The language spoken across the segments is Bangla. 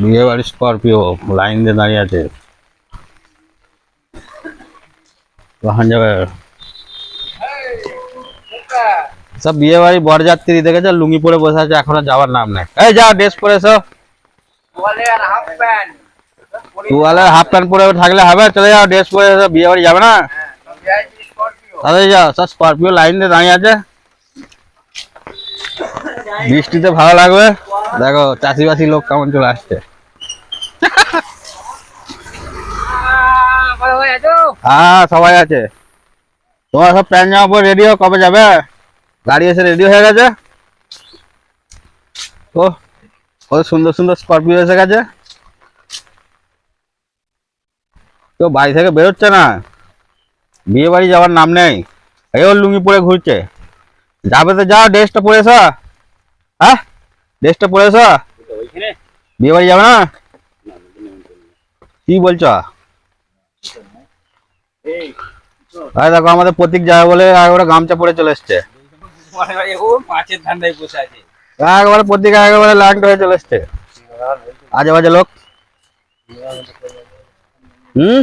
বিয়ে বাড়ি স্করপিও লাইন দিয়ে দাঁড়িয়ে আছে। কখন যাবে? সব বিয়ে বাড়ি বরযাত্রী দেখেছে লুঙ্গি পরে বসে আছে, এখনো যাওয়ার নাম নেই। এই যাও ড্রেস পরে এসো। তুয়ালের হাফ প্যান্ট পরে থাকলে হবে? চলে যাও ড্রেস পরে এসো, বিয়ে বাড়ি যাবে না? তাড়াতাড়ি যাও, সব স্করপিও লাইন দিয়ে দাঁড়িয়ে আছে। বৃষ্টিতে ভালো লাগবে। দেখো চাষিবাসী লোক কেমন চলে আসছে। হ্যাঁ সবাই আছে। তোমার সব প্যান্ট জামা পরে রেডি হো, কবে যাবে? গাড়ি এসে রেডি হয়ে গেছে। ও কত সুন্দর সুন্দর স্করপিও এসে গেছে। কেউ বাড়ি থেকে বেরোচ্ছে না, বিয়ে বাড়ি যাওয়ার নাম নেই। এই ওর লুঙ্গি পরে ঘুরছে। যাবে তো যাও, ড্রেসটা পরে এসো। হ্যাঁ ড্রেসটা পরে এসো, বিয়ে বাড়ি যাবে না? কি বলছো? দেখো আমাদের প্রতীক যাবে বলে একেবারে গামছা পরে চলে এসছে। মাছের ধান্দায় বসে আছে। একেবারে প্রতীক একেবারে ল্যাংটা হয়ে চলে এসছে। আজে বাজে লোক। হুম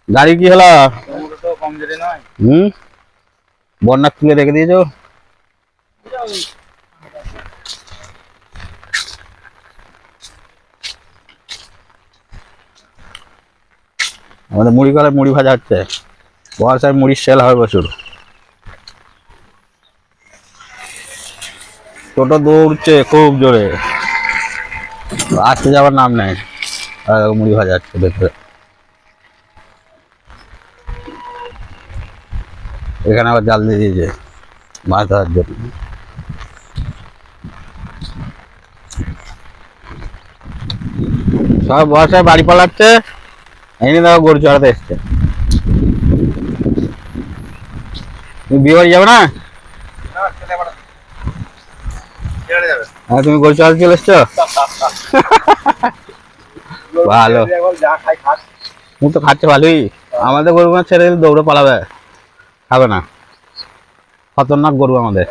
গাড়ি কি হলো? বন্যা তুলে রেখে দিয়েছো। আমাদের মুড়ি কলে মুড়ি ভাজা হচ্ছে। বর্ষায় মুড়ির সেল হবে প্রচুর। টোটো দৌড়ছে খুব জোরে, আসতে যাওয়ার নাম নেই। আর মুড়ি ভাজা হচ্ছে ভেতরে। এখানে আবার জাল দিয়ে দিয়েছে মাছ ধরার জন্য। সব বর্ষায় বাড়ি পালাচ্ছে, এনে দেখো গরু চড়াতে এসছে। তুমি বিয়ে বাড়ি যাবে না? হ্যাঁ তুমি গরু চড়াতে চলে এসছো। ভালো, তুমি তো খাচ্ছে ভালোই। আমাদের গরু ছেড়ে দিলে দৌড়ে পালাবে, খাবে না। খতরনাক গরু আমাদের।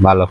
ভালো।